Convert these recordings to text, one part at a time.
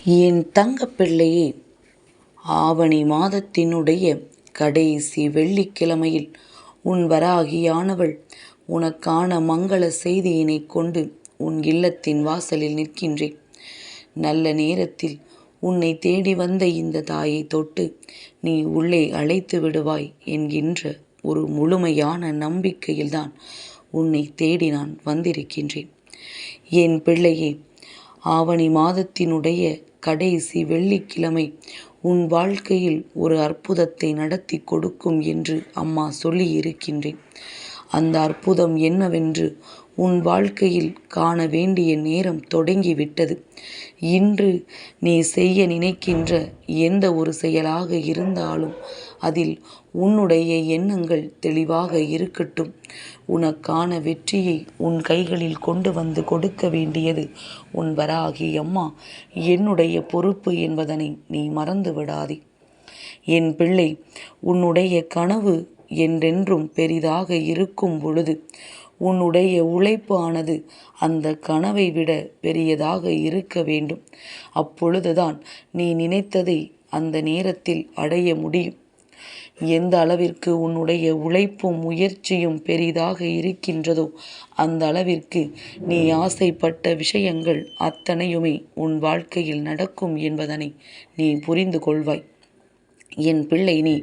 என் தங்கப்பிள்ளையே, ஆவணி மாதத்தினுடைய கடைசி வெள்ளிக்கிழமையில் உன் வராகியானவள் உனக்கான மங்கள செய்தியினைக் கொண்டு உன் இல்லத்தின் வாசலில் நிற்கின்றேன். நல்ல நேரத்தில் உன்னை தேடி வந்த இந்த தாயை தொட்டு நீ உள்ளே அழைத்து விடுவாய் என்கின்ற ஒரு முழுமையான நம்பிக்கையில்தான் உன்னை தேடி நான் வந்திருக்கின்றேன். என் பிள்ளையே, ஆவணி மாதத்தினுடைய கடைசி வெள்ளிக்கிழமை உன் வாழ்க்கையில் ஒரு அற்புதத்தை நடத்தி கொடுக்கும் என்று அம்மா சொல்லி இருக்கின்றேன். அந்த அற்புதம் என்னவென்று உன் வாழ்க்கையில் காண வேண்டிய நேரம் தொடங்கிவிட்டது. இன்று நீ செய்ய நினைக்கின்ற எந்த ஒரு செயலாக இருந்தாலும் அதில் உன்னுடைய எண்ணங்கள் தெளிவாக இருக்கட்டும். உனக்கான வெற்றியை உன் கைகளில் கொண்டு வந்து கொடுக்க வேண்டியது உன் வராகி அம்மா என்னுடைய பொறுப்பு என்பதனை நீ மறந்து விடாதே. என் பிள்ளை, உன்னுடைய கனவு என்றென்றும் பெரிதாக இருக்கும் பொழுது உன்னுடைய உழைப்பு ஆனது அந்த கனவை விட பெரியதாக இருக்க வேண்டும். அப்பொழுதுதான் நீ நினைத்ததை அந்த நேரத்தில் அடைய முடியும். எந்த அளவிற்கு உன்னுடைய உழைப்பும் முயற்சியும் பெரிதாக இருக்கின்றதோ அந்த அளவிற்கு நீ ஆசைப்பட்ட விஷயங்கள் அத்தனையுமே உன் வாழ்க்கையில் நடக்கும் என்பதனை நீ புரிந்து கொள்வாய். என் பிள்ளை, நீ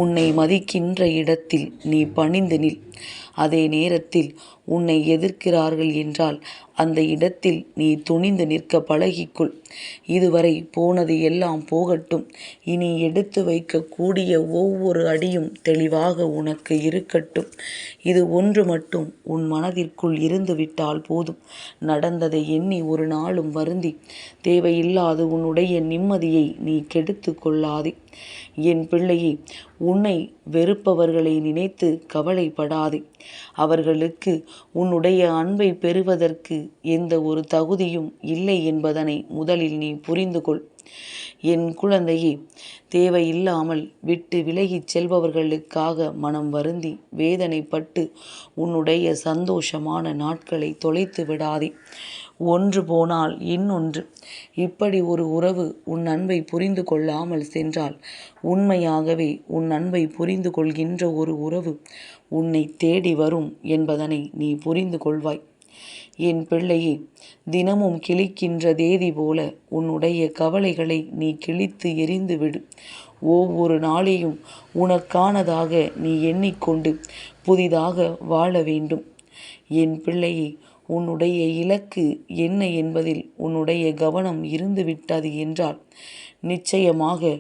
உன்னை மதிக்கின்ற இடத்தில் நீ பணிந்து நில். அதே நேரத்தில் உன்னை எதிர்க்கிறார்கள் என்றால் அந்த இடத்தில் நீ துணிந்து நிற்க பழகிக்கொள். இதுவரை போனது எல்லாம் போகட்டும். இனி எடுத்து வைக்கக்கூடிய ஒவ்வொரு அடியும் தெளிவாக உனக்கு இருக்கட்டும். இது ஒன்று மட்டும் உன் மனதிற்குள் இருந்துவிட்டால் போதும். நடந்ததை எண்ணி ஒரு நாளும் வருந்தி தேவையில்லாத உன்னுடைய நிம்மதியை நீ கெடுத்து கொள்ளாதே. என் பிள்ளையே, உன்னை வெறுப்பவர்களை நினைத்து கவலைப்படாதே. அவர்களுக்கு உன்னுடைய அன்பை பெறுவதற்கு எந்த ஒரு தகுதியும் இல்லை என்பதனை முதலில் நீ புரிந்து கொள். என் குழந்தையே, தேவையில்லாமல் விட்டு விலகிச் செல்பவர்களுக்காக மனம் வருந்தி வேதனைப்பட்டு உன்னுடைய சந்தோஷமான நாட்களை தொலைத்து விடாதே. ஒன்று போனால் இன்னொன்று. இப்படி ஒரு உறவு உன் அன்பை புரிந்து கொள்ளாமல் சென்றால் உண்மையாகவே உன் அன்பை புரிந்து கொள்கின்ற ஒரு உறவு உன்னை தேடி வரும் என்பதனை நீ புரிந்து கொள்வாய். என் பிள்ளையே, தினமும் கிழிக்கின்ற தேதி போல உன்னுடைய கவலைகளை நீ கிழித்து எறிந்து விடு. ஒவ்வொரு நாளையும் உனக்கானதாக நீ எண்ணிக்கொண்டு புதிதாக வாழ வேண்டும். என் பிள்ளையே, உன்னுடைய இலக்கு என்ன என்பதில் உன்னுடைய கவனம் இருந்துவிட்டது என்றால் நிச்சயமாக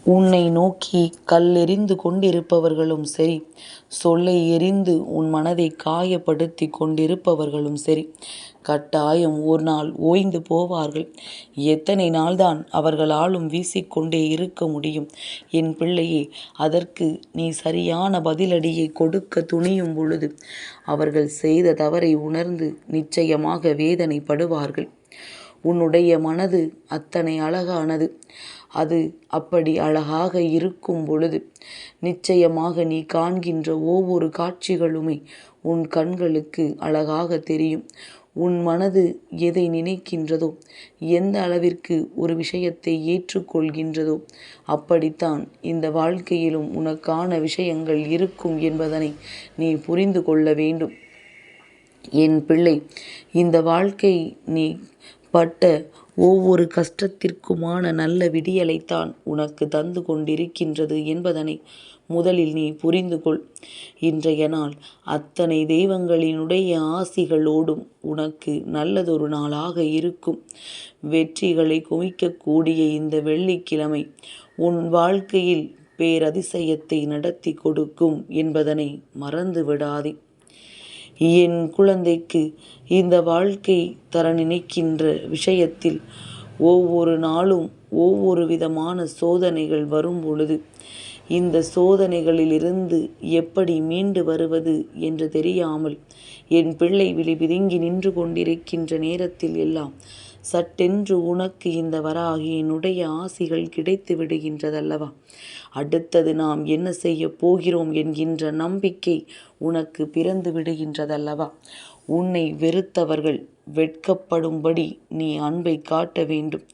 உன்னை நோக்கி கல்லெறிந்து கொண்டிருப்பவர்களும் சரி, சொல்லை எறிந்து உன் மனதை காயப்படுத்தி கொண்டிருப்பவர்களும் சரி, கட்டாயம் ஒரு நாள் ஓய்ந்து போவார்கள். எத்தனை நாள்தான் அவர்களாலும் வீசிக்கொண்டே இருக்க முடியும்? என் பிள்ளையே, அதற்கு நீ சரியான பதிலடியை கொடுக்க துணியும் பொழுது அவர்கள் செய்த தவறை உணர்ந்து நிச்சயமாக வேதனைப்படுவார்கள். உன்னுடைய மனது அத்தனை அழகானது. அது அப்படி அழகாக இருக்கும் பொழுது நிச்சயமாக நீ காண்கின்ற ஒவ்வொரு காட்சிகளுமே உன் கண்களுக்கு அழகாக தெரியும். உன் மனது எதை நினைக்கின்றதோ, எந்த அளவிற்கு ஒரு விஷயத்தை ஏற்றுக்கொள்கின்றதோ அப்படித்தான் இந்த வாழ்க்கையிலும் உனக்கான விஷயங்கள் இருக்கும் என்பதனை நீ புரிந்து கொள்ள வேண்டும். என் பிள்ளை, இந்த வாழ்க்கை நீ பட்ட ஒவ்வொரு கஷ்டத்திற்குமான நல்ல விடியலைத்தான் உனக்கு தந்து கொண்டிருக்கின்றது என்பதனை முதலில் நீ புரிந்து கொள். இன்றைய நாள் அத்தனை தெய்வங்களினுடைய ஆசிகளோடும் உனக்கு நல்லதொரு நாளாக இருக்கும். வெற்றிகளை குவிக்கக்கூடிய இந்த வெள்ளிக்கிழமை உன் வாழ்க்கையில் பேரதிசயத்தை நடத்தி கொடுக்கும் என்பதனை மறந்து விடாதே. என் குழந்தைக்கு இந்த வாழ்க்கை தர நினைக்கின்ற விஷயத்தில் ஒவ்வொரு நாளும் ஒவ்வொரு விதமான சோதனைகள் வரும் பொழுது இந்த சோதனைகளிலிருந்து எப்படி மீண்டு வருவது என்று தெரியாமல் என் பிள்ளை விழி பிதுங்கி நின்று கொண்டிருக்கின்ற நேரத்தில் எல்லாம் சட்டென்று உனக்கு இந்த வராகியினுடைய ஆசிகள் கிடைத்து விடுகின்றதல்லவா? அடுத்தது நாம் என்ன செய்ய போகிறோம் என்கின்ற நம்பிக்கை உனக்கு பிறந்து விடுகின்றதல்லவா? உன்னை வெறுத்தவர்கள் வெட்கப்படும்படி நீ அன்பை காட்ட வேண்டும்.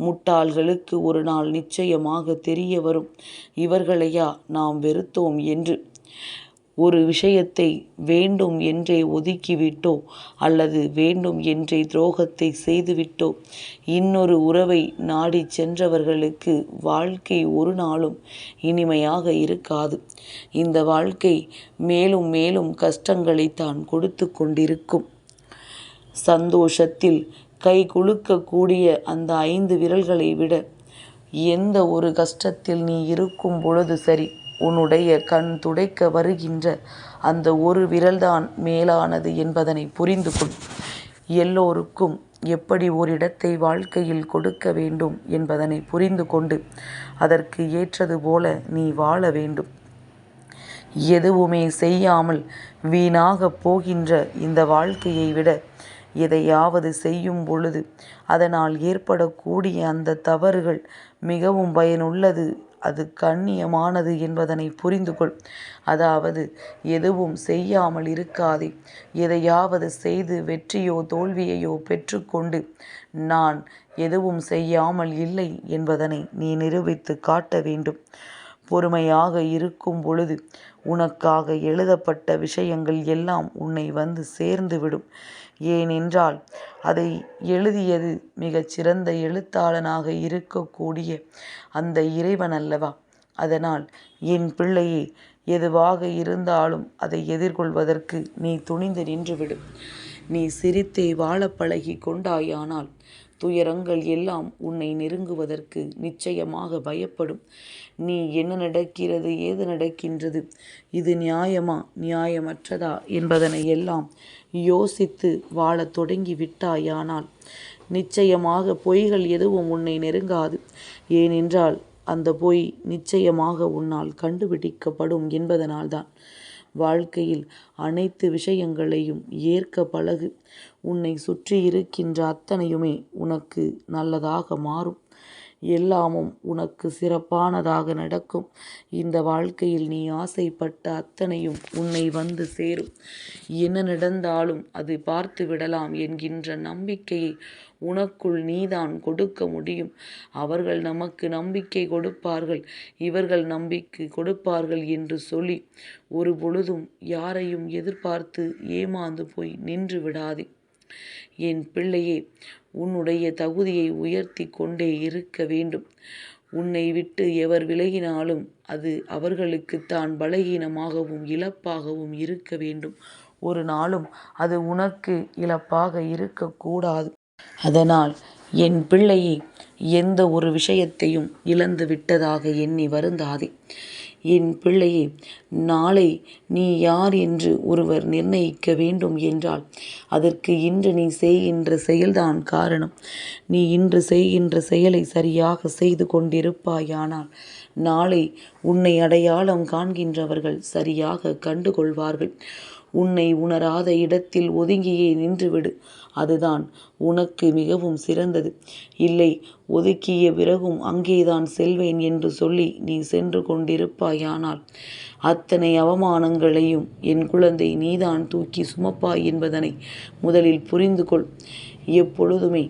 முட்டாள்களுக்கு ஒரு நாள் நிச்சயமாக தெரிய வரும், இவர்களையா நாம் வெறுத்தோம் என்று. ஒரு விஷயத்தை வேண்டும் என்றே ஒதுக்கிவிட்டோ அல்லது வேண்டும் என்றே துரோகத்தை செய்துவிட்டோ இன்னொரு உறவை நாடிச் சென்றவர்களுக்கு வாழ்க்கை ஒரு நாளும் இனிமையாக இருக்காது. இந்த வாழ்க்கை மேலும் மேலும் கஷ்டங்களைத்தான் கொடுத்து கொண்டிருக்கும். சந்தோஷத்தில் கை குலுக்கக்கூடிய அந்த 5 விரல்களை விட எந்த ஒரு கஷ்டத்தில் நீ இருக்கும் பொழுது சரி, உன்னுடைய கண் துடைக்க வருகின்ற அந்த ஒரு விரல்தான் மேலானது என்பதனை புரிந்து கொள். எல்லோருக்கும் எப்படி ஒரு இடத்தை வாழ்க்கையில் கொடுக்க வேண்டும் என்பதனை புரிந்து கொண்டு அதற்கு ஏற்றது போல நீ வாழ வேண்டும். எதுவுமே செய்யாமல் வீணாக போகின்ற இந்த வாழ்க்கையை விட எதையாவது செய்யும் பொழுது அதனால் ஏற்படக்கூடிய அந்த தவறுகள் மிகவும் பயனுள்ளது, அது கண்ணியமானது என்பதனை புரிந்து கொள். அதாவது எதுவும் செய்யாமல் இருக்காதே. எதையாவது செய்து வெற்றியோ தோல்வியையோ பெற்றுக்கொண்டு நான் எதுவும் செய்யாமல் இல்லை என்பதனை நீ நிரூபித்து காட்ட வேண்டும். பொறுமையாக இருக்கும் பொழுது உனக்காக எழுதப்பட்ட விஷயங்கள் எல்லாம் உன்னை வந்து சேர்ந்துவிடும். ஏனென்றால் அதை எழுதியது மிகச்சிறந்த எழுத்தாளனாக இருக்கக்கூடிய அந்த இறைவன் அல்லவா. அதனால் என் பிள்ளையே, எதுவாக இருந்தாலும் அதை எதிர்கொள்வதற்கு நீ துணிந்து நின்றுவிடும். நீ சிரித்தே வாழ பழகி கொண்டாயானால் துயரங்கள் எல்லாம் உன்னை நெருங்குவதற்கு நிச்சயமாக பயப்படும். நீ என்ன நடக்கிறது, ஏது நடக்கின்றது, இது நியாயமா நியாயமற்றதா என்பதனை எல்லாம் யோசித்து வாழத் தொடங்கி விட்டாயானால் நிச்சயமாக பொய்கள் எதுவும் உன்னை நெருங்காது. ஏனென்றால் அந்த பொய் நிச்சயமாக உன்னால் கண்டுபிடிக்கப்படும் என்பதனால்தான். வாழ்க்கையில் அனைத்து விஷயங்களையும் ஏற்க பழகு. உன்னை சுற்றி இருக்கின்ற அத்தனையுமே உனக்கு நல்லதாக மாறும். எல்லாமும் உனக்கு சிறப்பானதாக நடக்கும். இந்த வாழ்க்கையில் நீ ஆசைப்பட்ட அத்தனையும் உன்னை வந்து சேரும். என்ன நடந்தாலும் அது பார்த்து விடலாம் என்கின்ற நம்பிக்கையை உனக்குள் நீதான் கொடுக்க முடியும். அவர்கள் நமக்கு நம்பிக்கை கொடுப்பார்கள், இவர்கள் நம்பிக்கை கொடுப்பார்கள் என்று சொல்லி ஒரு பொழுதும் யாரையும் எதிர்பார்த்து ஏமாந்து போய் நின்று விடாதே. என் பிள்ளையே, உன்னுடைய தகுதியை உயர்த்தி கொண்டே இருக்க வேண்டும். உன்னை விட்டு எவர் விலகினாலும் அது அவர்களுக்குத்தான் பலகீனமாகவும் இழப்பாகவும் இருக்க வேண்டும். ஒரு நாளும் அது உனக்கு இழப்பாக இருக்கக்கூடாது. அதனால் என் பிள்ளையை, எந்த ஒரு விஷயத்தையும் இழந்து விட்டதாக எண்ணி வருந்தாதே. என் பிள்ளையே, நாளை நீ யார் என்று ஒருவர் நிர்ணயிக்க வேண்டும் என்றால் அதற்கு இன்று நீ செய்கின்ற செயல்தான் காரணம். நீ இன்று செய்கின்ற செயலை சரியாக செய்து கொண்டிருப்பாயானால் நாளை உன்னை அடையாளம் காண்கின்றவர்கள் சரியாக கண்டுகொள்வார்கள். உன்னை உணராத இடத்தில் ஒதுங்கியே நின்றுவிடு. அதுதான் உனக்கு மிகவும் சிறந்தது. இல்லை, ஒதுக்கிய பிறகும் அங்கேதான் செல்வேன் என்று சொல்லி நீ சென்று கொண்டிருப்பாயானால் அத்தனை அவமானங்களையும் என் குழந்தை நீதான் தூக்கி சுமப்பாய் என்பதனை முதலில் புரிந்து கொள். எப்பொழுதுமே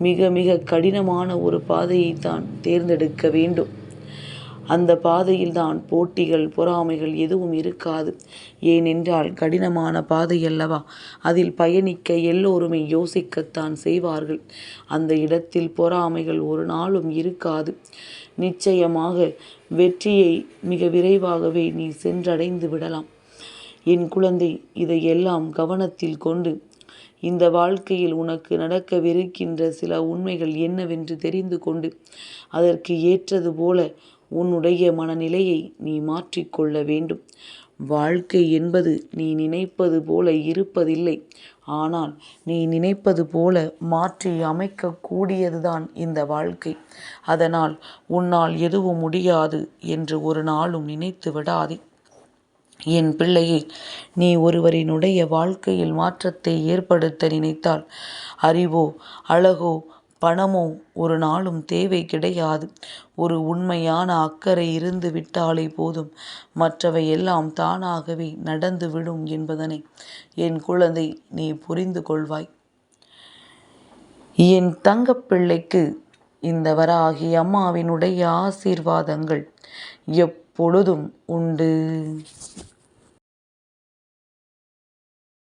மிக மிக கடினமான ஒரு பாதையைத்தான் தேர்ந்தெடுக்க வேண்டும். அந்த பாதையில்தான் போட்டிகள் பொறாமைகள் எதுவும் இருக்காது. ஏனென்றால் கடினமான பாதை அல்லவா, அதில் பயணிக்க எல்லோருமே யோசிக்கத்தான் செய்வார்கள். அந்த இடத்தில் பொறாமைகள் ஒரு நாளும் இருக்காது. நிச்சயமாக வெற்றியை மிக விரைவாகவே நீ சென்றடைந்து விடலாம். என் குழந்தை, இதையெல்லாம் கவனத்தில் கொண்டு இந்த வாழ்க்கையில் உனக்கு நடக்கவிருக்கின்ற சில உண்மைகள் என்னவென்று தெரிந்து கொண்டு அதற்கு ஏற்றது போல உன்னுடைய மனநிலையை நீ மாற்றிக்கொள்ள வேண்டும். வாழ்க்கை என்பது நீ நினைப்பது போல இருப்பதில்லை. ஆனால் நீ நினைப்பது போல மாற்றி அமைக்கக்கூடியதுதான் இந்த வாழ்க்கை. அதனால் உன்னால் எதுவும் முடியாது என்று ஒரு நாளும் நினைத்து விடாதே. என் பிள்ளையே, நீ ஒருவரினுடைய வாழ்க்கையில் மாற்றத்தை ஏற்படுத்த நினைத்தால் அறிவோ அழகோ பணமோ ஒரு நாளும் தேவை கிடையாது. ஒரு உண்மையான அக்கறை இருந்து விட்டாலே போதும், மற்றவை எல்லாம் தானாகவே நடந்துவிடும் என்பதனை என் குழந்தை நீ புரிந்து கொள்வாய். என் தங்கப்பிள்ளைக்கு இந்த வராகி அம்மாவினுடைய ஆசீர்வாதங்கள் எப்பொழுதும் உண்டு.